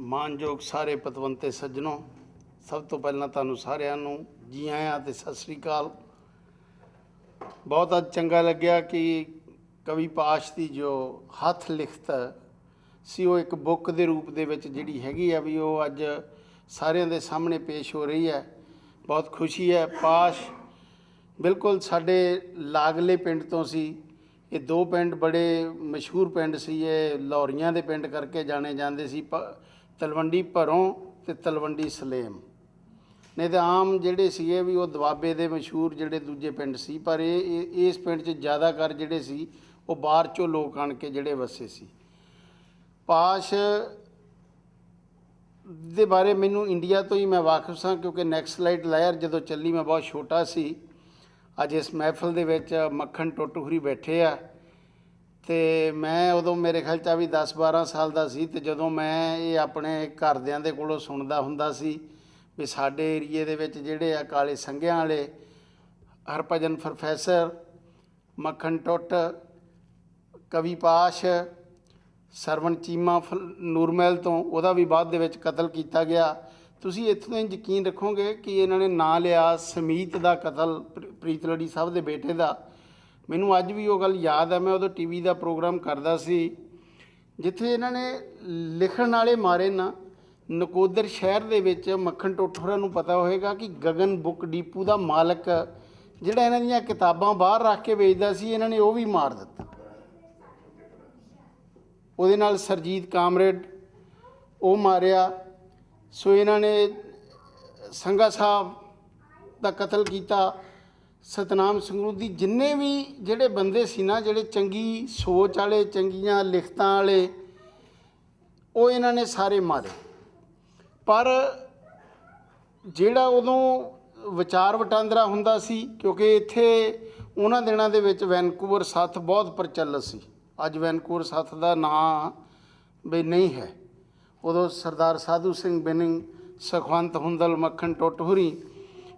ਮਾਨਯੋਗ ਸਾਰੇ ਪਤਵੰਤੇ ਸੱਜਣੋ, ਸਭ ਤੋਂ ਪਹਿਲਾਂ ਤੁਹਾਨੂੰ ਸਾਰਿਆਂ ਨੂੰ ਜੀ ਆਇਆਂ ਤੇ ਸਤਿ ਸ੍ਰੀ ਅਕਾਲ। ਬਹੁਤ ਅੱਜ ਚੰਗਾ ਲੱਗਿਆ ਕਿ ਕਵੀ ਪਾਸ਼ ਦੀ ਜੋ ਹੱਥ ਲਿਖਤ ਸੀ ਉਹ ਇੱਕ ਬੁੱਕ ਦੇ ਰੂਪ ਦੇ ਵਿੱਚ ਜਿਹੜੀ ਹੈਗੀ ਆ ਵੀ ਉਹ ਅੱਜ ਸਾਰਿਆਂ ਦੇ ਸਾਹਮਣੇ ਪੇਸ਼ ਹੋ ਰਹੀ ਹੈ। ਬਹੁਤ ਖੁਸ਼ੀ ਹੈ। ਪਾਸ਼ ਬਿਲਕੁਲ ਸਾਡੇ ਲਾਗਲੇ ਪਿੰਡ ਤੋਂ ਸੀ। ਇਹ ਦੋ ਪਿੰਡ ਬੜੇ ਮਸ਼ਹੂਰ ਪਿੰਡ ਸੀ। ਇਹ ਲੌਰੀਆਂ ਦੇ ਪਿੰਡ ਕਰਕੇ ਜਾਣੇ ਜਾਂਦੇ ਸੀ, ਤਲਵੰਡੀ ਭਰੋਂ ਅਤੇ ਤਲਵੰਡੀ ਸਲੇਮ। ਨਹੀਂ ਤਾਂ ਆਮ ਜਿਹੜੇ ਸੀਗੇ ਵੀ ਉਹ ਦੁਆਬੇ ਦੇ ਮਸ਼ਹੂਰ ਜਿਹੜੇ ਦੂਜੇ ਪਿੰਡ ਸੀ, ਪਰ ਇਹ ਇਸ ਪਿੰਡ 'ਚ ਜ਼ਿਆਦਾਤਰ ਜਿਹੜੇ ਸੀ ਉਹ ਬਾਹਰ 'ਚੋਂ ਲੋਕ ਆਣ ਕੇ ਜਿਹੜੇ ਵਸੇ ਸੀ। ਪਾਸ਼ ਦੇ ਬਾਰੇ ਮੈਨੂੰ ਇੰਡੀਆ ਤੋਂ ਹੀ ਮੈਂ ਵਾਕਿਫ ਸਾਂ, ਕਿਉਂਕਿ ਨੈਕਸਲਾਈਟ ਲਹਿਰ ਜਦੋਂ ਚੱਲੀ ਮੈਂ ਬਹੁਤ ਛੋਟਾ ਸੀ। ਅੱਜ ਇਸ ਮਹਿਫਲ ਦੇ ਵਿੱਚ ਮੱਖਣ ਟੁੱਟ ਹੁਰੀ ਬੈਠੇ ਆ ਅਤੇ ਮੈਂ ਉਦੋਂ ਮੇਰੇ ਖਿਆਲ 'ਚ ਵੀ 10-12 ਸਾਲ ਦਾ ਸੀ। ਅਤੇ ਜਦੋਂ ਮੈਂ ਇਹ ਆਪਣੇ ਘਰਦਿਆਂ ਦੇ ਕੋਲੋਂ ਸੁਣਦਾ ਹੁੰਦਾ ਸੀ ਵੀ ਸਾਡੇ ਏਰੀਏ ਦੇ ਵਿੱਚ ਜਿਹੜੇ ਆ ਕਾਲੇ ਸੰਘਿਆਂ ਵਾਲੇ ਹਰਭਜਨ ਪ੍ਰੋਫੈਸਰ, ਮੱਖਣ ਟੁੱਟ, ਕਵੀ ਪਾਸ਼, ਸਰਵਣ ਚੀਮਾ ਨੂਰਮਹਿਲ ਤੋਂ ਉਹਦਾ ਵੀ ਬਾਅਦ ਦੇ ਵਿੱਚ ਕਤਲ ਕੀਤਾ ਗਿਆ। ਤੁਸੀਂ ਇੱਥੋਂ ਦਾ ਯਕੀਨ ਰੱਖੋਗੇ ਕਿ ਇਹਨਾਂ ਨੇ ਨਾਂ ਲਿਆ ਸਮੀਤ ਦਾ ਕਤਲ, ਪ੍ਰੀਤਲੜੀ ਸਾਹਿਬ ਦੇ ਬੇਟੇ ਦਾ। ਮੈਨੂੰ ਅੱਜ ਵੀ ਉਹ ਗੱਲ ਯਾਦ ਹੈ। ਮੈਂ ਉਦੋਂ TV ਦਾ ਪ੍ਰੋਗਰਾਮ ਕਰਦਾ ਸੀ ਜਿੱਥੇ ਇਹਨਾਂ ਨੇ ਲਿਖਣ ਵਾਲੇ ਮਾਰੇ ਨਾ ਨਕੋਦਰ ਸ਼ਹਿਰ ਦੇ ਵਿੱਚ। ਮੱਖਣ ਟੁੱਟ ਹੋਰਾਂ ਨੂੰ ਪਤਾ ਹੋਏਗਾ ਕਿ ਗਗਨ ਬੁੱਕ ਡੀਪੂ ਦਾ ਮਾਲਕ ਜਿਹੜਾ ਇਹਨਾਂ ਦੀਆਂ ਕਿਤਾਬਾਂ ਬਾਹਰ ਰੱਖ ਕੇ ਵੇਚਦਾ ਸੀ, ਇਹਨਾਂ ਨੇ ਉਹ ਵੀ ਮਾਰ ਦਿੱਤਾ। ਉਹਦੇ ਨਾਲ ਸਰਜੀਤ ਕਾਮਰੇਡ ਉਹ ਮਾਰਿਆ। ਸੋ ਇਹਨਾਂ ਨੇ ਸੰਘਾ ਸਾਹਿਬ ਦਾ ਕਤਲ ਕੀਤਾ, ਸਤਨਾਮ ਸੰਗਰੂਰ। ਜਿੰਨੇ ਵੀ ਜਿਹੜੇ ਬੰਦੇ ਸੀ ਨਾ, ਜਿਹੜੇ ਚੰਗੀ ਸੋਚ ਵਾਲੇ, ਚੰਗੀਆਂ ਲਿਖਤਾਂ ਵਾਲੇ, ਉਹ ਇਹਨਾਂ ਨੇ ਸਾਰੇ ਮਾਰੇ। ਪਰ ਜਿਹੜਾ ਉਦੋਂ ਵਿਚਾਰ ਵਟਾਂਦਰਾ ਹੁੰਦਾ ਸੀ, ਕਿਉਂਕਿ ਇੱਥੇ ਉਹਨਾਂ ਦਿਨਾਂ ਦੇ ਵਿੱਚ ਵੈਨਕੂਵਰ ਸੱਥ ਬਹੁਤ ਪ੍ਰਚਲਿਤ ਸੀ। ਅੱਜ ਵੈਨਕੂਵਰ ਸੱਥ ਦਾ ਨਾਂ ਵੀ ਨਹੀਂ ਹੈ। ਉਦੋਂ ਸਰਦਾਰ ਸਾਧੂ ਸਿੰਘ ਬਿਨਿੰਗ, ਸੁਖਵੰਤ ਹੁੰਦਲ, ਮੱਖਣ ਟੁੱਟ ਹੁਰੀ,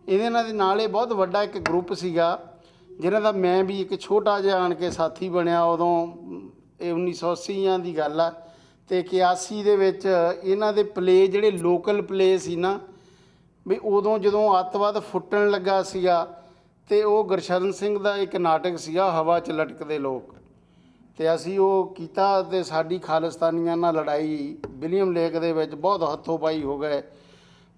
ਇਹਨਾਂ ਦੇ ਨਾਲ ਇਹ ਬਹੁਤ ਵੱਡਾ ਇੱਕ ਗਰੁੱਪ ਸੀਗਾ ਜਿਹਨਾਂ ਦਾ ਮੈਂ ਵੀ ਇੱਕ ਛੋਟਾ ਜਿਹਾ ਆਣ ਕੇ ਸਾਥੀ ਬਣਿਆ। ਉਦੋਂ ਇਹ 1980 ਦੀ ਗੱਲ ਆ ਅਤੇ 81 ਦੇ ਵਿੱਚ ਇਹਨਾਂ ਦੇ ਪਲੇ ਜਿਹੜੇ ਲੋਕਲ ਪਲੇ ਸੀ ਨਾ, ਵੀ ਉਦੋਂ ਜਦੋਂ ਅੱਤਵਾਦ ਫੁੱਟਣ ਲੱਗਾ ਸੀਗਾ ਅਤੇ ਉਹ ਗੁਰਸ਼ਰਨ ਸਿੰਘ ਦਾ ਇੱਕ ਨਾਟਕ ਸੀਗਾ ਹਵਾ 'ਚ ਲਟਕਦੇ ਲੋਕ, ਅਤੇ ਅਸੀਂ ਉਹ ਕੀਤਾ ਅਤੇ ਸਾਡੀ ਖਾਲਿਸਤਾਨੀਆਂ ਨਾਲ ਲੜਾਈ ਵਿਲੀਅਮ ਲੇਕ ਦੇ ਵਿੱਚ ਬਹੁਤ ਹੱਥੋਂ ਪਾਈ ਹੋ ਗਏ।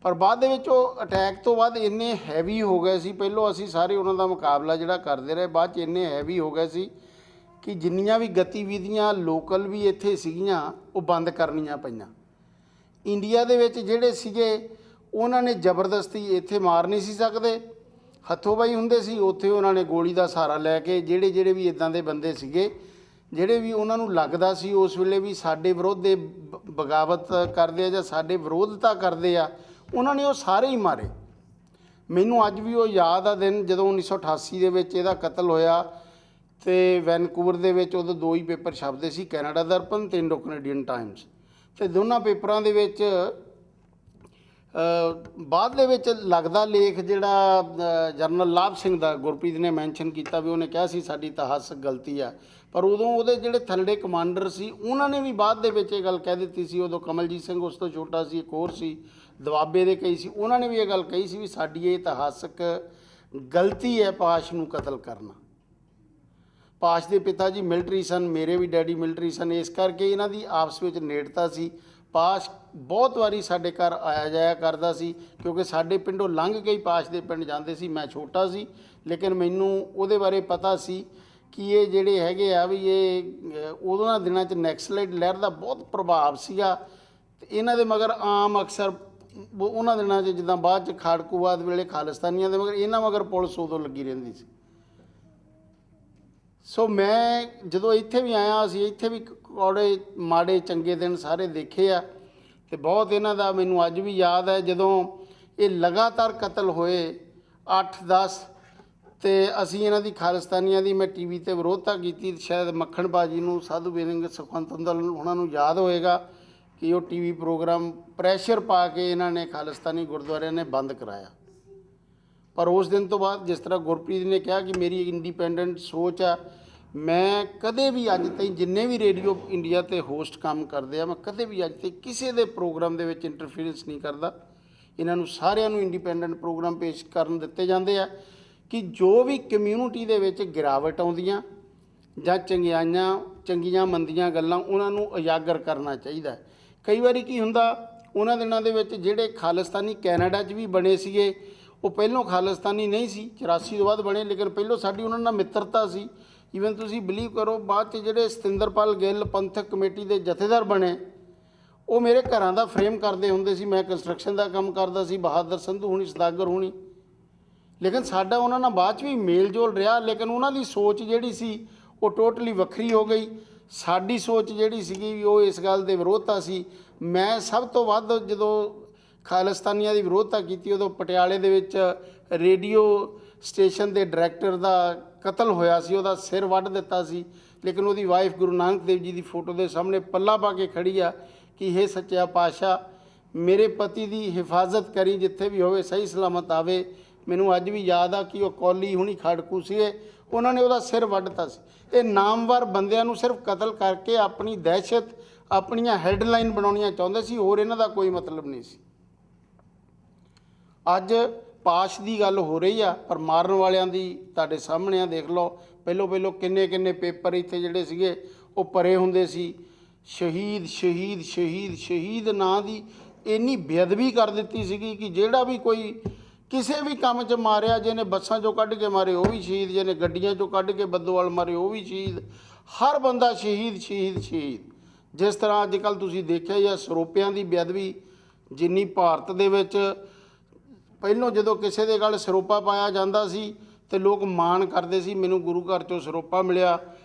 ਪਰ ਬਾਅਦ ਦੇ ਵਿੱਚ ਉਹ ਅਟੈਕ ਤੋਂ ਬਾਅਦ ਇੰਨੇ ਹੈਵੀ ਹੋ ਗਏ ਸੀ। ਪਹਿਲੋਂ ਅਸੀਂ ਸਾਰੇ ਉਹਨਾਂ ਦਾ ਮੁਕਾਬਲਾ ਜਿਹੜਾ ਕਰਦੇ ਰਹੇ, ਬਾਅਦ 'ਚ ਇੰਨੇ ਹੈਵੀ ਹੋ ਗਏ ਸੀ ਕਿ ਜਿੰਨੀਆਂ ਵੀ ਗਤੀਵਿਧੀਆਂ ਲੋਕਲ ਵੀ ਇੱਥੇ ਸੀਗੀਆਂ ਉਹ ਬੰਦ ਕਰਨੀਆਂ ਪਈਆਂ। ਇੰਡੀਆ ਦੇ ਵਿੱਚ ਜਿਹੜੇ ਸੀਗੇ ਉਹਨਾਂ ਨੇ ਜ਼ਬਰਦਸਤੀ ਇੱਥੇ ਮਾਰ ਨਹੀਂ ਸੀ ਸਕਦੇ, ਹੱਥੋਂ ਪਾਈ ਹੁੰਦੇ ਸੀ। ਉੱਥੇ ਉਹਨਾਂ ਨੇ ਗੋਲੀ ਦਾ ਸਹਾਰਾ ਲੈ ਕੇ ਜਿਹੜੇ ਵੀ ਇੱਦਾਂ ਦੇ ਬੰਦੇ ਸੀਗੇ, ਜਿਹੜੇ ਵੀ ਉਹਨਾਂ ਨੂੰ ਲੱਗਦਾ ਸੀ ਉਸ ਵੇਲੇ ਵੀ ਸਾਡੇ ਵਿਰੁੱਧ ਦੇ ਬਗਾਵਤ ਕਰਦੇ ਆ ਜਾਂ ਸਾਡੇ ਵਿਰੋਧਤਾ ਕਰਦੇ ਆ, ਉਹਨਾਂ ਨੇ ਉਹ ਸਾਰੇ ਹੀ ਮਾਰੇ। ਮੈਨੂੰ ਅੱਜ ਵੀ ਉਹ ਯਾਦ ਆ ਦਿਨ ਜਦੋਂ 1988 ਦੇ ਵਿੱਚ ਇਹਦਾ ਕਤਲ ਹੋਇਆ ਅਤੇ ਵੈਨਕੂਵਰ ਦੇ ਵਿੱਚ ਉਦੋਂ ਦੋ ਹੀ ਪੇਪਰ ਛਪਦੇ ਸੀ, ਕੈਨੇਡਾ ਦਰਪਣ ਅਤੇ ਇੰਡੋ ਕੈਨੇਡੀਅਨ ਟਾਈਮਸ। ਅਤੇ ਦੋਨਾਂ ਪੇਪਰਾਂ ਦੇ ਵਿੱਚ ਬਾਅਦ ਦੇ ਵਿੱਚ ਲੱਗਦਾ ਲੇਖ ਜਿਹੜਾ ਜਰਨਲ ਲਾਭ ਸਿੰਘ ਦਾ ਗੁਰਪ੍ਰੀਤ ਨੇ ਮੈਂਸ਼ਨ ਕੀਤਾ ਵੀ ਉਹਨੇ ਕਿਹਾ ਸੀ ਸਾਡੀ ਇਤਿਹਾਸਕ ਗਲਤੀ ਆ। ਪਰ ਉਦੋਂ ਉਹਦੇ ਜਿਹੜੇ ਥੱਲੜੇ ਕਮਾਂਡਰ ਸੀ ਉਹਨਾਂ ਨੇ ਵੀ ਬਾਅਦ ਦੇ ਵਿੱਚ ਇਹ ਗੱਲ ਕਹਿ ਦਿੱਤੀ ਸੀ। ਉਦੋਂ ਕਮਲਜੀਤ ਸਿੰਘ ਉਸ ਤੋਂ ਛੋਟਾ ਸੀ, ਇੱਕ ਹੋਰ ਸੀ ਦੁਆਬੇ ਦੇ ਕਈ ਸੀ, ਉਹਨਾਂ ਨੇ ਵੀ ਇਹ ਗੱਲ ਕਹੀ ਸੀ ਵੀ ਸਾਡੀ ਇਹ ਇਤਿਹਾਸਕ ਗਲਤੀ ਹੈ ਪਾਸ਼ ਨੂੰ ਕਤਲ ਕਰਨਾ। ਪਾਸ਼ ਦੇ ਪਿਤਾ ਜੀ ਮਿਲਟਰੀ ਸਨ, ਮੇਰੇ ਵੀ ਡੈਡੀ ਮਿਲਟਰੀ ਸਨ, ਇਸ ਕਰਕੇ ਇਹਨਾਂ ਦੀ ਆਪਸ ਵਿੱਚ ਨੇੜਤਾ ਸੀ। ਪਾਸ਼ ਬਹੁਤ ਵਾਰੀ ਸਾਡੇ ਘਰ ਆਇਆ ਜਾਇਆ ਕਰਦਾ ਸੀ, ਕਿਉਂਕਿ ਸਾਡੇ ਪਿੰਡੋਂ ਲੰਘ ਕੇ ਹੀ ਪਾਸ਼ ਦੇ ਪਿੰਡ ਜਾਂਦੇ ਸੀ। ਮੈਂ ਛੋਟਾ ਸੀ ਲੇਕਿਨ ਮੈਨੂੰ ਉਹਦੇ ਬਾਰੇ ਪਤਾ ਸੀ ਕਿ ਇਹ ਜਿਹੜੇ ਹੈਗੇ ਆ ਵੀ ਇਹ ਉਦੋਂ ਦਿਨਾਂ 'ਚ ਨੈਕਸਲਾਈਟ ਲਹਿਰ ਦਾ ਬਹੁਤ ਪ੍ਰਭਾਵ ਸੀਗਾ। ਅਤੇ ਇਹਨਾਂ ਦੇ ਮਗਰ ਆਮ ਅਕਸਰ ਉਹਨਾਂ ਦਿਨਾਂ 'ਚ ਜਿੱਦਾਂ ਬਾਅਦ 'ਚ ਖਾੜਕੂਵਾਦ ਵੇਲੇ ਖਾਲਿਸਤਾਨੀਆਂ ਦੇ ਮਗਰ ਇਹਨਾਂ ਮਗਰ ਪੁਲਿਸ ਉਦੋਂ ਲੱਗੀ ਰਹਿੰਦੀ ਸੀ। ਸੋ ਮੈਂ ਜਦੋਂ ਇੱਥੇ ਵੀ ਆਇਆ, ਅਸੀਂ ਇੱਥੇ ਵੀ ਕੌੜੇ ਮਾੜੇ ਚੰਗੇ ਦਿਨ ਸਾਰੇ ਦੇਖੇ ਆ ਅਤੇ ਬਹੁਤ ਇਹਨਾਂ ਦਾ ਮੈਨੂੰ ਅੱਜ ਵੀ ਯਾਦ ਹੈ ਜਦੋਂ ਇਹ ਲਗਾਤਾਰ ਕਤਲ ਹੋਏ 8-10, ਅਤੇ ਅਸੀਂ ਇਹਨਾਂ ਦੀ ਖਾਲਿਸਤਾਨੀਆਂ ਦੀ ਮੈਂ TV 'ਤੇ ਵਿਰੋਧਤਾ ਕੀਤੀ। ਸ਼ਾਇਦ ਮੱਖਣ ਬਾਜੀ ਨੂੰ, ਸਾਧੂ ਬੇਨਿੰਗ, ਸੁਖਵੰਤ ਹੁੰਦਲ ਉਹਨਾਂ ਨੂੰ ਯਾਦ ਹੋਏਗਾ ਕਿ ਉਹ TV ਪ੍ਰੋਗਰਾਮ ਪ੍ਰੈਸ਼ਰ ਪਾ ਕੇ ਇਹਨਾਂ ਨੇ ਖਾਲਿਸਤਾਨੀ ਗੁਰਦੁਆਰਿਆਂ ਨੇ ਬੰਦ ਕਰਾਇਆ। ਪਰ ਉਸ ਦਿਨ ਤੋਂ ਬਾਅਦ ਜਿਸ ਤਰ੍ਹਾਂ ਗੁਰਪ੍ਰੀਤ ਨੇ ਕਿਹਾ ਕਿ ਮੇਰੀ ਇੰਡੀਪੈਂਡੈਂਟ ਸੋਚ ਆ, ਮੈਂ ਕਦੇ ਵੀ ਅੱਜ ਤਾਈਂ ਜਿੰਨੇ ਵੀ ਰੇਡੀਓ ਇੰਡੀਆ ਤੇ ਹੋਸਟ ਕੰਮ ਕਰਦੇ ਆ, ਮੈਂ ਕਦੇ ਵੀ ਅੱਜ ਤਾਈਂ ਕਿਸੇ ਦੇ ਪ੍ਰੋਗਰਾਮ ਦੇ ਵਿੱਚ ਇੰਟਰਫੀਰੈਂਸ ਨਹੀਂ ਕਰਦਾ। ਇਹਨਾਂ ਨੂੰ ਸਾਰਿਆਂ ਨੂੰ ਇੰਡੀਪੈਂਡੈਂਟ ਪ੍ਰੋਗਰਾਮ ਪੇਸ਼ ਕਰਨ ਦਿੱਤੇ ਜਾਂਦੇ ਆ ਕਿ ਜੋ ਵੀ ਕਮਿਊਨਿਟੀ ਦੇ ਵਿੱਚ ਗਿਰਾਵਟ ਆਉਂਦੀਆਂ ਜਾਂ ਚੰਗੀਆਂ ਮੰਦੀਆਂ ਗੱਲਾਂ ਉਹਨਾਂ ਨੂੰ ਉਜਾਗਰ ਕਰਨਾ ਚਾਹੀਦਾ। ਕਈ ਵਾਰੀ ਕੀ ਹੁੰਦਾ, ਉਹਨਾਂ ਦਿਨਾਂ ਦੇ ਵਿੱਚ ਜਿਹੜੇ ਖਾਲਿਸਤਾਨੀ ਕੈਨੇਡਾ 'ਚ ਵੀ ਬਣੇ ਸੀਗੇ, ਉਹ ਪਹਿਲੋਂ ਖਾਲਿਸਤਾਨੀ ਨਹੀਂ ਸੀ, 84 ਤੋਂ ਬਾਅਦ ਬਣੇ, ਲੇਕਿਨ ਪਹਿਲੋਂ ਸਾਡੀ ਉਹਨਾਂ ਨਾਲ ਮਿੱਤਰਤਾ ਸੀ। ਈਵਨ ਤੁਸੀਂ ਬਿਲੀਵ ਕਰੋ, ਬਾਅਦ 'ਚ ਜਿਹੜੇ ਸਤਿੰਦਰਪਾਲ ਗਿੱਲ ਪੰਥਕ ਕਮੇਟੀ ਦੇ ਜਥੇਦਾਰ ਬਣੇ, ਉਹ ਮੇਰੇ ਘਰਾਂ ਦਾ ਫਰੇਮ ਕਰਦੇ ਹੁੰਦੇ ਸੀ। ਮੈਂ ਕੰਸਟਰਕਸ਼ਨ ਦਾ ਕੰਮ ਕਰਦਾ ਸੀ, ਬਹਾਦਰ ਸੰਧੂ ਹੋਣੀ, ਸਦਾਗਰ ਹੋਣੀ, ਲੇਕਿਨ ਸਾਡਾ ਉਹਨਾਂ ਨਾਲ ਬਾਅਦ 'ਚ ਵੀ ਮੇਲ ਜੋਲ ਰਿਹਾ। ਲੇਕਿਨ ਉਹਨਾਂ ਦੀ ਸੋਚ ਜਿਹੜੀ ਸੀ ਉਹ ਟੋਟਲੀ ਵੱਖਰੀ ਹੋ ਗਈ। ਸਾਡੀ ਸੋਚ ਜਿਹੜੀ ਸੀਗੀ ਉਹ ਇਸ ਗੱਲ ਦੇ ਵਿਰੋਧਤਾ ਸੀ। ਮੈਂ ਸਭ ਤੋਂ ਵੱਧ ਜਦੋਂ ਖਾਲਿਸਤਾਨੀਆਂ ਦੀ ਵਿਰੋਧਤਾ ਕੀਤੀ, ਉਦੋਂ ਪਟਿਆਲੇ ਦੇ ਵਿੱਚ ਰੇਡੀਓ ਸਟੇਸ਼ਨ ਦੇ ਡਾਇਰੈਕਟਰ ਦਾ ਕਤਲ ਹੋਇਆ ਸੀ, ਉਹਦਾ ਸਿਰ ਵੱਢ ਦਿੱਤਾ ਸੀ। ਲੇਕਿਨ ਉਹਦੀ ਵਾਈਫ ਗੁਰੂ ਨਾਨਕ ਦੇਵ ਜੀ ਦੀ ਫੋਟੋ ਦੇ ਸਾਹਮਣੇ ਪੱਲਾ ਪਾ ਕੇ ਖੜੀ ਆ ਕਿ ਹੇ ਸੱਚਾ ਪਾਤਸ਼ਾਹ, ਮੇਰੇ ਪਤੀ ਦੀ ਹਿਫਾਜ਼ਤ ਕਰੀ, ਜਿੱਥੇ ਵੀ ਹੋਵੇ ਸਹੀ ਸਲਾਮਤ ਆਵੇ। ਮੈਨੂੰ ਅੱਜ ਵੀ ਯਾਦ ਆ ਕਿ ਉਹ ਕੌਲੀ ਹੁਣੀ ਖੜਕੂ ਸੀਗੇ, ਉਹਨਾਂ ਨੇ ਉਹਦਾ ਸਿਰ ਵੱਢਤਾ ਸੀ। ਇਹ ਨਾਮਵਰ ਬੰਦਿਆਂ ਨੂੰ ਸਿਰਫ ਕਤਲ ਕਰਕੇ ਆਪਣੀ ਦਹਿਸ਼ਤ, ਆਪਣੀਆਂ ਹੈਡਲਾਈਨ ਬਣਾਉਣੀਆਂ ਚਾਹੁੰਦੇ ਸੀ, ਹੋਰ ਇਹਨਾਂ ਦਾ ਕੋਈ ਮਤਲਬ ਨਹੀਂ ਸੀ। ਅੱਜ ਪਾਸ਼ ਦੀ ਗੱਲ ਹੋ ਰਹੀ ਆ, ਪਰ ਮਾਰਨ ਵਾਲਿਆਂ ਦੀ ਤੁਹਾਡੇ ਸਾਹਮਣੇ ਆ, ਦੇਖ ਲਓ। ਪਹਿਲੋਂ ਕਿੰਨੇ ਪੇਪਰ ਇੱਥੇ ਜਿਹੜੇ ਸੀਗੇ ਉਹ ਭਰੇ ਹੁੰਦੇ ਸੀ। ਸ਼ਹੀਦ ਸ਼ਹੀਦ ਸ਼ਹੀਦ ਸ਼ਹੀਦ ਨਾਂ ਦੀ ਇੰਨੀ ਬੇਅਦਬੀ ਕਰ ਦਿੱਤੀ ਸੀਗੀ ਕਿ ਜਿਹੜਾ ਵੀ ਕੋਈ ਕਿਸੇ ਵੀ ਕੰਮ 'ਚ ਮਾਰਿਆ, ਜਿਹਨੇ ਬੱਸਾਂ 'ਚੋਂ ਕੱਢ ਕੇ ਮਾਰੇ ਉਹ ਵੀ ਸ਼ਹੀਦ, ਜਿਹਨੇ ਗੱਡੀਆਂ 'ਚੋਂ ਕੱਢ ਕੇ ਬੱਦੋਵਾਲ ਮਾਰੇ ਉਹ ਵੀ ਸ਼ਹੀਦ। ਹਰ ਬੰਦਾ ਸ਼ਹੀਦ ਸ਼ਹੀਦ ਸ਼ਹੀਦ। ਜਿਸ ਤਰ੍ਹਾਂ ਅੱਜ ਕੱਲ੍ਹ ਤੁਸੀਂ ਦੇਖਿਆ ਜਾਂ ਸਰੋਪਿਆਂ ਦੀ ਬੇਅਦਬੀ ਜਿੰਨੀ ਭਾਰਤ ਦੇ ਵਿੱਚ, ਪਹਿਲੋਂ ਜਦੋਂ ਕਿਸੇ ਦੇ ਗਲ ਸਰੋਪਾ ਪਾਇਆ ਜਾਂਦਾ ਸੀ ਤੇ ਲੋਕ ਮਾਣ ਕਰਦੇ ਸੀ, ਮੈਨੂੰ ਗੁਰੂ ਘਰ 'ਚੋਂ ਸਰੋਪਾ ਮਿਲਿਆ।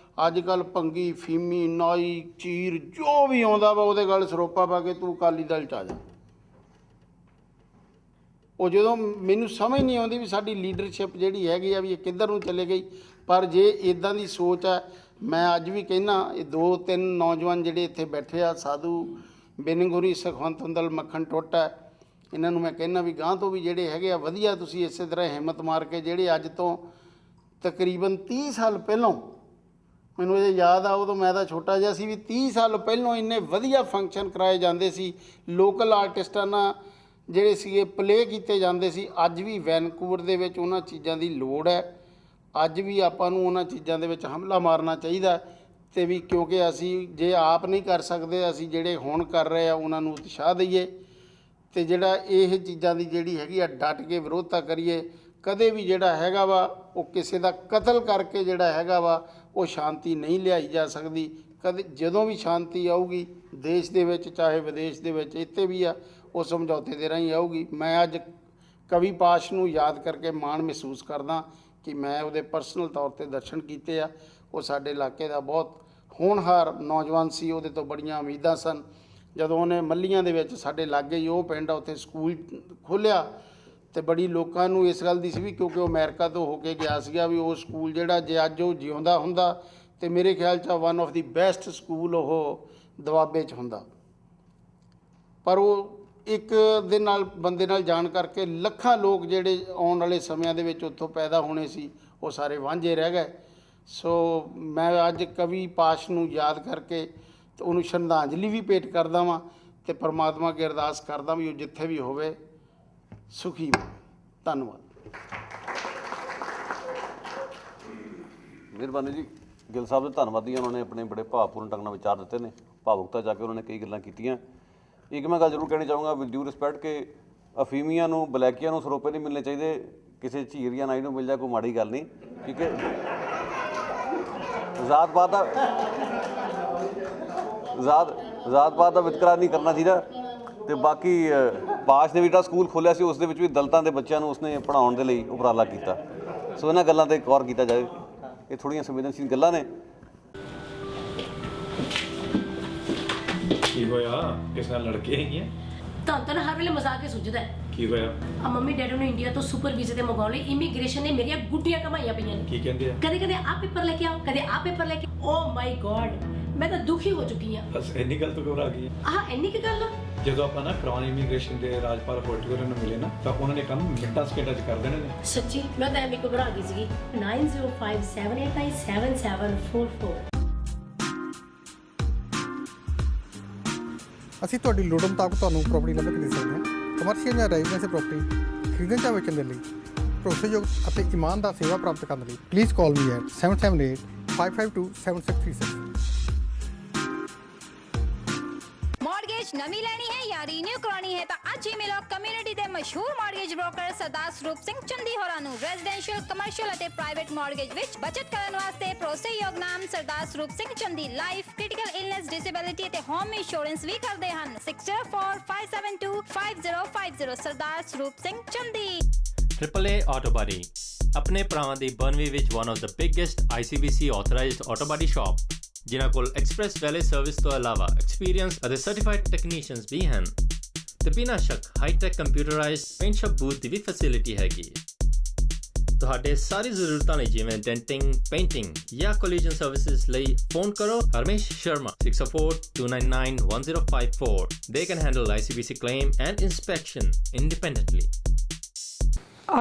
ਅੱਜ ਕੱਲ੍ਹ ਭੰਗੀ, ਫੀਮੀ, ਨਾਈ, ਚੀਰ ਜੋ ਵੀ ਆਉਂਦਾ ਵਾ ਉਹਦੇ ਗਲ ਸਰੋਪਾ ਪਾ ਕੇ ਤੂੰ ਅਕਾਲੀ ਦਲ 'ਚ ਆ ਜਾ। ਉਹ ਜਦੋਂ ਮੈਨੂੰ ਸਮਝ ਨਹੀਂ ਆਉਂਦੀ ਵੀ ਸਾਡੀ ਲੀਡਰਸ਼ਿਪ ਜਿਹੜੀ ਹੈਗੀ ਆ ਵੀ ਇਹ ਕਿੱਧਰ ਨੂੰ ਚਲੇ ਗਈ। ਪਰ ਜੇ ਇੱਦਾਂ ਦੀ ਸੋਚ ਹੈ, ਮੈਂ ਅੱਜ ਵੀ ਕਹਿੰਦਾ, ਇਹ 2-3 ਨੌਜਵਾਨ ਜਿਹੜੇ ਇੱਥੇ ਬੈਠੇ ਆ, ਸਾਧੂ ਬਿਨਗੁਰੀ, ਸੁਖਵੰਤ ਹੁੰਦਲ, ਮੱਖਣ ਟੁੱਟ ਹੈ, ਇਹਨਾਂ ਨੂੰ ਮੈਂ ਕਹਿੰਦਾ ਵੀ ਗਾਂਹ ਤੋਂ ਵੀ ਜਿਹੜੇ ਹੈਗੇ ਆ ਵਧੀਆ, ਤੁਸੀਂ ਇਸੇ ਤਰ੍ਹਾਂ ਹਿੰਮਤ ਮਾਰ ਕੇ, ਜਿਹੜੇ ਅੱਜ ਤੋਂ ਤਕਰੀਬਨ 30 ਸਾਲ ਪਹਿਲੋਂ, ਮੈਨੂੰ ਇਹ ਯਾਦ ਆ, ਉਦੋਂ ਮੈਂ ਤਾਂ ਛੋਟਾ ਜਿਹਾ ਸੀ, ਵੀ 30 ਸਾਲ ਪਹਿਲੋਂ ਇੰਨੇ ਵਧੀਆ ਫੰਕਸ਼ਨ ਕਰਾਏ ਜਾਂਦੇ ਸੀ, ਲੋਕਲ ਆਰਟਿਸਟਾਂ ਨਾਲ ਜਿਹੜੇ ਸੀਗੇ ਪਲੇ ਕੀਤੇ ਜਾਂਦੇ ਸੀ। ਅੱਜ ਵੀ ਵੈਨਕੂਵਰ ਦੇ ਵਿੱਚ ਉਹਨਾਂ ਚੀਜ਼ਾਂ ਦੀ ਲੋੜ ਹੈ। ਅੱਜ ਵੀ ਆਪਾਂ ਨੂੰ ਉਹਨਾਂ ਚੀਜ਼ਾਂ ਦੇ ਵਿੱਚ ਹਮਲਾ ਮਾਰਨਾ ਚਾਹੀਦਾ ਤੇ ਵੀ, ਕਿਉਂਕਿ ਅਸੀਂ ਜੇ ਆਪ ਨਹੀਂ ਕਰ ਸਕਦੇ, ਅਸੀਂ ਜਿਹੜੇ ਹੁਣ ਕਰ ਰਹੇ ਆ ਉਹਨਾਂ ਨੂੰ ਉਤਸ਼ਾਹ ਦਈਏ ਤੇ ਜਿਹੜਾ ਇਹ ਚੀਜ਼ਾਂ ਦੀ ਜਿਹੜੀ ਹੈਗੀ ਆ ਡਟ ਕੇ ਵਿਰੋਧਤਾ ਕਰੀਏ। ਕਦੇ ਵੀ ਜਿਹੜਾ ਹੈਗਾ ਵਾ ਉਹ ਕਿਸੇ ਦਾ ਕਤਲ ਕਰਕੇ ਜਿਹੜਾ ਹੈਗਾ ਵਾ ਉਹ ਸ਼ਾਂਤੀ ਨਹੀਂ ਲਿਆਈ ਜਾ ਸਕਦੀ। ਕਦੇ ਜਦੋਂ ਵੀ ਸ਼ਾਂਤੀ ਆਊਗੀ ਦੇਸ਼ ਦੇ ਵਿੱਚ, ਚਾਹੇ ਵਿਦੇਸ਼ ਦੇ ਵਿੱਚ, ਇੱਥੇ ਵੀ ਆ, ਉਹ ਸਮਝੌਤੇ ਦੇ ਰਾਹੀਂ ਆਊਗੀ। ਮੈਂ ਅੱਜ ਕਵੀ ਪਾਸ਼ ਨੂੰ ਯਾਦ ਕਰਕੇ ਮਾਣ ਮਹਿਸੂਸ ਕਰਦਾ ਕਿ ਮੈਂ ਉਹਦੇ ਪਰਸਨਲ ਤੌਰ 'ਤੇ ਦਰਸ਼ਨ ਕੀਤੇ ਆ। ਉਹ ਸਾਡੇ ਇਲਾਕੇ ਦਾ ਬਹੁਤ ਹੋਣਹਾਰ ਨੌਜਵਾਨ ਸੀ, ਉਹਦੇ ਤੋਂ ਬੜੀਆਂ ਉਮੀਦਾਂ ਸਨ। ਜਦੋਂ ਉਹਨੇ ਮੱਲੀਆਂ ਦੇ ਵਿੱਚ ਸਾਡੇ ਲਾਗੇ ਹੀ ਉਹ ਪਿੰਡ ਆ, ਉੱਥੇ ਸਕੂਲ ਖੋਲ੍ਹਿਆ ਤੇ ਬੜੀ ਲੋਕਾਂ ਨੂੰ ਇਸ ਗੱਲ ਦੀ ਸੀ ਵੀ, ਕਿਉਂਕਿ ਉਹ ਅਮਰੀਕਾ ਤੋਂ ਹੋ ਕੇ ਗਿਆ ਸੀਗਾ, ਵੀ ਉਹ ਸਕੂਲ ਜਿਹੜਾ ਜੇ ਅੱਜ ਉਹ ਜਿਉਂਦਾ ਹੁੰਦਾ ਤੇ ਮੇਰੇ ਖਿਆਲ 'ਚ one of the best school ਉਹ ਦੁਆਬੇ 'ਚ ਹੁੰਦਾ। ਪਰ ਉਹ ਇੱਕ ਦੇ ਨਾਲ ਬੰਦੇ ਨਾਲ ਜਾਣ ਕਰਕੇ ਲੱਖਾਂ ਲੋਕ ਜਿਹੜੇ ਆਉਣ ਵਾਲੇ ਸਮਿਆਂ ਦੇ ਵਿੱਚ ਉੱਥੋਂ ਪੈਦਾ ਹੋਣੇ ਸੀ, ਉਹ ਸਾਰੇ ਵਾਂਝੇ ਰਹਿ ਗਏ। ਸੋ ਮੈਂ ਅੱਜ ਕਵੀ ਪਾਸ਼ ਨੂੰ ਯਾਦ ਕਰਕੇ ਤੇ ਉਹਨੂੰ ਸ਼ਰਧਾਂਜਲੀ ਵੀ ਭੇਟ ਕਰਦਾ ਵਾਂ ਤੇ ਪਰਮਾਤਮਾ ਅੱਗੇ ਅਰਦਾਸ ਕਰਦਾ ਵੀ ਉਹ ਜਿੱਥੇ ਵੀ ਹੋਵੇ ਸੁਖੀ ਹੋਵੇ। ਧੰਨਵਾਦ। ਮਿਹਰਬਾਨੀ ਜੀ। ਗਿੱਲ ਸਾਹਿਬ ਦੇ ਧੰਨਵਾਦੀ, ਉਹਨਾਂ ਨੇ ਆਪਣੇ ਬੜੇ ਭਾਵਪੂਰਨ ਢੰਗ ਨਾਲ ਵਿਚਾਰ ਦਿੱਤੇ ਨੇ, ਭਾਵੁਕਤਾ ਜਾ ਕੇ ਉਹਨਾਂ ਨੇ ਕਈ ਗੱਲਾਂ ਕੀਤੀਆਂ। ਇੱਕ ਮੈਂ ਗੱਲ ਜ਼ਰੂਰ ਕਹਿਣੀ ਚਾਹੂੰਗਾ ਵਿਦ ਡਿਊ ਰਿਸਪੈਕਟ ਕਿ ਅਫੀਮੀਆਂ ਨੂੰ, ਬਲੈਕੀਆਂ ਨੂੰ ਸਰੋਪੇ ਨਹੀਂ ਮਿਲਣੇ ਚਾਹੀਦੇ। ਕਿਸੇ ਝੀਰ ਜਾਂ ਨਾਈ ਨੂੰ ਮਿਲ ਜਾ ਕੋਈ ਮਾੜੀ ਗੱਲ ਨਹੀਂ, ਕਿਉਂਕਿ ਜ਼ਾਤ ਪਾਤ ਦਾ ਵਿਤਕਰਾ ਨਹੀਂ ਕਰਨਾ ਚਾਹੀਦਾ। ਅਤੇ ਬਾਕੀ ਪਾਸ਼ ਦੇ ਵੀ ਜਿਹੜਾ ਸਕੂਲ ਖੋਲ੍ਹਿਆ ਸੀ ਉਸ ਦੇ ਵਿੱਚ ਵੀ ਦਲਿਤਾਂ ਦੇ ਬੱਚਿਆਂ ਨੂੰ ਉਸਨੇ ਪੜ੍ਹਾਉਣ ਦੇ ਲਈ ਉਪਰਾਲਾ ਕੀਤਾ। ਸੋ ਇਹਨਾਂ ਗੱਲਾਂ 'ਤੇ ਗੌਰ ਕੀਤਾ ਜਾਵੇ। ਇਹ ਥੋੜ੍ਹੀਆਂ ਸੰਵੇਦਨਸ਼ੀਲ ਗੱਲਾਂ ਨੇ। ਕੀ ਹੋਇਆ? ਕਿਸ ਨਾਲ ਲੜਕੇ ਹੈਗੀਆਂ? ਤੁਹਾਨੂੰ ਤਾਂ ਹਰ ਵੇਲੇ ਮਜ਼ਾਕ ਹੀ ਸੁਝਦਾ ਹੈ। ਕੀ ਹੋਇਆ? ਆ ਮੰਮੀ ਡੈਡੀ ਨੂੰ ਇੰਡੀਆ ਤੋਂ ਸੁਪਰ ਵੀਜ਼ੇ ਤੇ ਮੰਗਾਉਣ ਲਈ ਇਮੀਗ੍ਰੇਸ਼ਨ ਨੇ ਮੇਰੀਆਂ ਗੁੱਡੀਆਂ ਕਮਾਈਆਂ ਪਈਆਂ ਨੇ। ਕੀ ਕਹਿੰਦੇ ਆ? ਕਦੇ ਆ ਪੇਪਰ ਲੈ ਕੇ ਆਓ, ਕਦੇ ਆ ਪੇਪਰ ਲੈ ਕੇ। ਓ ਮਾਈ ਗॉड, ਮੈਂ ਤਾਂ ਦੁਖੀ ਹੋ ਚੁੱਕੀ ਹਾਂ। ਬਸ ਇੰਨੀ ਗੱਲ ਤੋਂ ਘਬਰਾ ਗਈ? ਆਹ ਇੰਨੀ ਕੀ ਗੱਲ ਆ? ਜਦੋਂ ਆਪਾਂ ਨਾ ਕਰਾਉਨ ਇਮੀਗ੍ਰੇਸ਼ਨ ਦੇ ਰਾਜਪਾਲ ਹੋਟਲਰ ਨੂੰ ਮਿਲੇ ਨਾ ਤਾਂ ਉਹਨਾਂ ਨੇ ਕੰਮ ਮਿੰਟਾਂ ਸਕਿੰਟਾਂ 'ਚ ਕਰ ਦੇਣੇ ਨੇ। ਸੱਚੀ ਮੈਂ ਤਾਂ ਐਵੇਂ ਘਬਰਾ ਗਈ ਸੀਗੀ। 9057897744 ਅਸੀਂ ਤੁਹਾਡੀ ਲੋੜ ਮੁਤਾਬਕ ਤੁਹਾਨੂੰ ਪ੍ਰਾਪਰਟੀ ਲੱਭ ਕੇ ਦੇ ਸਕਦੇ ਹਾਂ। ਕਮਰਸ਼ੀਅਲ ਜਾਂ ਰੈਜ਼ੀਡੈਂਸ਼ੀਅਲ ਪ੍ਰਾਪਰਟੀ ਖਰੀਦਣ ਜਾਂ ਵੇਚਣ ਦੇ ਲਈ ਭਰੋਸੇਯੋਗ ਅਤੇ ਇਮਾਨਦਾਰ ਸੇਵਾ ਪ੍ਰਾਪਤ ਕਰਨ ਲਈ please call me at 7785527636। Mortgage ਨਵੀਂ ਲੈਣੀ ਹੈ ਜਾਂ ਰੀਨਿਊ ਕਰਾਉਣੀ ਹੈ ਤਾਂ ਅੱਜ ਹੀ ਮਿਲੋ ਕਮਿਊਨਿਟੀ ਦੇ ਮਸ਼ਹੂਰ ਮੌਰਗੇਜ ਬ੍ਰੋਕਰ ਸਰਦਾਰ ਸਰੂਪ ਸਿੰਘ ਚੰਦੀ ਹੋਰਾਂ ਨੂੰ। ਰੈਜ਼ੀਡੈਂਸ਼ੀਅਲ, ਕਮਰਸ਼ੀਅਲ ਅਤੇ ਪ੍ਰਾਈਵੇਟ ਮੌਰਗੇਜ ਵਿੱਚ ਬਚਤ ਕਰਨ ਵਾਸਤੇ ਭਰੋਸੇਯੋਗ ਨਾਮ Sardar Sarup Singh Chandi. Life, critical illness, disability ਅਤੇ ਹੋਮ ਇੰਸ਼ੋਰੈਂਸ ਵੀ ਕਰਦੇ ਹਨ। 6045725050 ਸਰਦਾਰ Sarup Singh ਚੰਦੀ। AAA Auto Body ਆਪਣੇ ਭਰਾਵਾਂ ਦੀ ਬਰਨਵੀ ਵਿੱਚ one of the biggest ICBC authorized auto body shop ਜਿਨ੍ਹਾਂ ਕੋਲ ਐਕਸਪ੍ਰੈਸ ਵੈਲੇ ਸਰਵਿਸ ਤੋਂ ਇਲਾਵਾ ਐਕਸਪੀਰੀਅੰਸ ਅਤੇ ਸਰਟੀਫਾਈਡ ਟੈਕਨੀਸ਼ੀਅਨਸ ਵੀ ਹਨ ਤੇ ਬਿਨਾਂ ਸ਼ੱਕ hi tech computerised paint shop booth ਦੀ ਵੀ ਫੈਸਿਲਿਟੀ ਹੈਗੀ। ਤੁਹਾਡੇ ਸਾਰੀ ਜ਼ਰੂਰਤਾਂ ਲਈ ਜਿਵੇਂ ਡੈਂਟਿੰਗ, ਪੇਂਟਿੰਗ ਜਾਂ ਕੋਲੀਜਨ ਸਰਵਿਸਿਜ਼ ਲਈ ਫੋਨ ਕਰੋ Harmesh Sharma 6042991054। They can handle ICBC claim and inspection independently।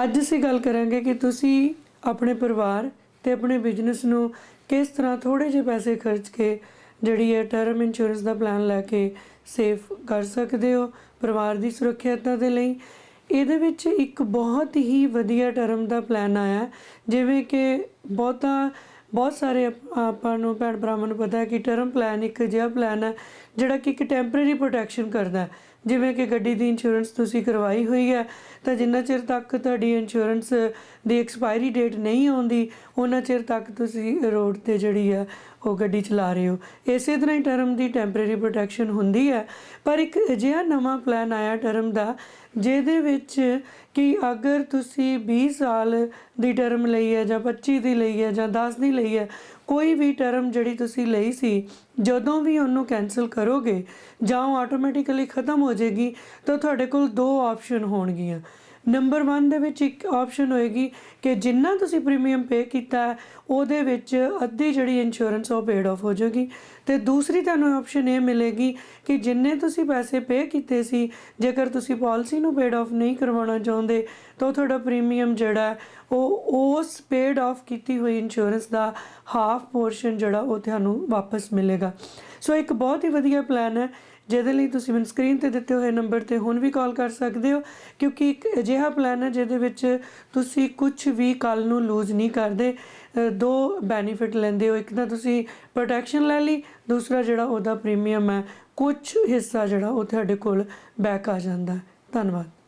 ਅੱਜ ਅਸੀਂ ਗੱਲ ਕਰਾਂਗੇ ਕਿ ਤੁਸੀਂ ਆਪਣੇ ਪਰਿਵਾਰ ਤੇ ਆਪਣੇ ਬਿਜ਼ਨਸ ਨੂੰ ਕਿਸ ਤਰ੍ਹਾਂ ਥੋੜ੍ਹੇ ਜਿਹੇ ਪੈਸੇ ਖਰਚ ਕੇ ਜਿਹੜੀ ਹੈ ਟਰਮ ਇੰਸ਼ੋਰੈਂਸ ਦਾ ਪਲਾਨ ਲੈ ਕੇ ਸੇਫ ਕਰ ਸਕਦੇ ਹੋ ਪਰਿਵਾਰ ਦੀ ਸੁਰੱਖਿਅਤਾ ਦੇ ਲਈ। ਇਹਦੇ ਵਿੱਚ ਇੱਕ ਬਹੁਤ ਹੀ ਵਧੀਆ ਟਰਮ ਦਾ ਪਲਾਨ ਆਇਆ, ਜਿਵੇਂ ਕਿ ਬਹੁਤ ਸਾਰੇ ਆਪਾਂ ਨੂੰ ਭੈਣ ਭਰਾਵਾਂ ਨੂੰ ਪਤਾ ਹੈ ਕਿ ਟਰਮ ਪਲਾਨ ਇੱਕ ਅਜਿਹਾ ਪਲਾਨ ਹੈ ਜਿਹੜਾ ਕਿ ਇੱਕ ਟੈਂਪਰੇਰੀ ਪ੍ਰੋਟੈਕਸ਼ਨ ਕਰਦਾ ਹੈ। ਜਿਵੇਂ ਕਿ ਗੱਡੀ ਦੀ ਇੰਸ਼ੋਰੈਂਸ ਤੁਸੀਂ ਕਰਵਾਈ ਹੋਈ ਹੈ ਤਾਂ ਜਿੰਨਾ ਚਿਰ ਤੱਕ ਤੁਹਾਡੀ ਇੰਸ਼ੋਰੈਂਸ ਦੀ ਐਕਸਪਾਇਰੀ ਡੇਟ ਨਹੀਂ ਆਉਂਦੀ ਉਹਨਾਂ ਚਿਰ ਤੱਕ ਤੁਸੀਂ ਰੋਡ 'ਤੇ ਜਿਹੜੀ ਹੈ ਉਹ ਗੱਡੀ ਚਲਾ ਰਹੇ ਹੋ। ਇਸੇ ਤਰ੍ਹਾਂ ਹੀ ਟਰਮ ਦੀ ਟੈਂਪਰੇਰੀ ਪ੍ਰੋਟੈਕਸ਼ਨ ਹੁੰਦੀ ਹੈ, ਪਰ ਇੱਕ ਅਜਿਹਾ ਨਵਾਂ ਪਲਾਨ ਆਇਆ ਟਰਮ ਦਾ ਜਿਹਦੇ ਵਿੱਚ ਕਿ ਅਗਰ ਤੁਸੀਂ 20 ਸਾਲ ਦੀ ਟਰਮ ਲਈ ਹੈ ਜਾਂ 25 ਦੀ ਲਈ ਹੈ ਜਾਂ 10 ਦੀ ਲਈ ਹੈ, ਕੋਈ ਵੀ ਟਰਮ ਜਿਹੜੀ ਤੁਸੀਂ ਲਈ ਸੀ ਜਦੋਂ ਵੀ ਉਹਨੂੰ ਕੈਂਸਲ ਕਰੋਗੇ ਜਾਂ ਉਹ ਆਟੋਮੈਟਿਕਲੀ ਖ਼ਤਮ ਹੋ ਜਾਏਗੀ ਤਾਂ ਤੁਹਾਡੇ ਕੋਲ 2 ਆਪਸ਼ਨ ਹੋਣਗੀਆਂ। ਨੰਬਰ 1 ਦੇ ਵਿੱਚ ਇੱਕ ਆਪਸ਼ਨ ਹੋਏਗੀ ਕਿ ਜਿੰਨਾ ਤੁਸੀਂ ਪ੍ਰੀਮੀਅਮ ਪੇ ਕੀਤਾ ਹੈ ਉਹਦੇ ਵਿੱਚ ਅੱਧੀ ਜਿਹੜੀ ਇੰਸ਼ੋਰੈਂਸ ਉਹ ਪੇਡ ਆਫ ਹੋ ਜਾਏਗੀ, ਅਤੇ ਦੂਸਰੀ ਤੁਹਾਨੂੰ ਆਪਸ਼ਨ ਇਹ ਮਿਲੇਗੀ ਕਿ ਜਿੰਨੇ ਤੁਸੀਂ ਪੈਸੇ ਪੇ ਕੀਤੇ ਸੀ ਜੇਕਰ ਤੁਸੀਂ ਪਾਲਿਸੀ ਨੂੰ ਪੇਡ ਆਫ ਨਹੀਂ ਕਰਵਾਉਣਾ ਚਾਹੁੰਦੇ ਤਾਂ ਤੁਹਾਡਾ ਪ੍ਰੀਮੀਅਮ ਜਿਹੜਾ ਉਹ ਉਸ ਪੇਡ ਆਫ ਕੀਤੀ ਹੋਈ ਇੰਸ਼ੋਰੈਂਸ ਦਾ ਹਾਫ ਪੋਰਸ਼ਨ ਜਿਹੜਾ ਉਹ ਤੁਹਾਨੂੰ ਵਾਪਸ ਮਿਲੇਗਾ। ਸੋ ਇੱਕ ਬਹੁਤ ਹੀ ਵਧੀਆ ਪਲਾਨ ਹੈ ਜਿਹਦੇ ਲਈ ਤੁਸੀਂ ਮੈਨੂੰ ਸਕਰੀਨ 'ਤੇ ਦਿੱਤੇ ਹੋਏ ਨੰਬਰ 'ਤੇ ਹੁਣ ਵੀ ਕਾਲ ਕਰ ਸਕਦੇ ਹੋ, ਕਿਉਂਕਿ ਇੱਕ ਅਜਿਹਾ ਪਲਾਨ ਹੈ ਜਿਹਦੇ ਵਿੱਚ ਤੁਸੀਂ ਕੁਝ ਵੀ ਕੱਲ੍ਹ ਨੂੰ ਲੂਜ਼ ਨਹੀਂ ਕਰਦੇ। 2 ਬੈਨੀਫਿਟ ਲੈਂਦੇ ਹੋ, ਇੱਕ ਤਾਂ ਤੁਸੀਂ ਪ੍ਰੋਟੈਕਸ਼ਨ ਲੈ ਲਈ, ਦੂਸਰਾ ਜਿਹੜਾ ਉਹਦਾ ਪ੍ਰੀਮੀਅਮ ਹੈ ਕੁਝ ਹਿੱਸਾ ਜਿਹੜਾ ਉਹ ਤੁਹਾਡੇ ਕੋਲ ਬੈਕ ਆ ਜਾਂਦਾ ਹੈ। ਧੰਨਵਾਦ।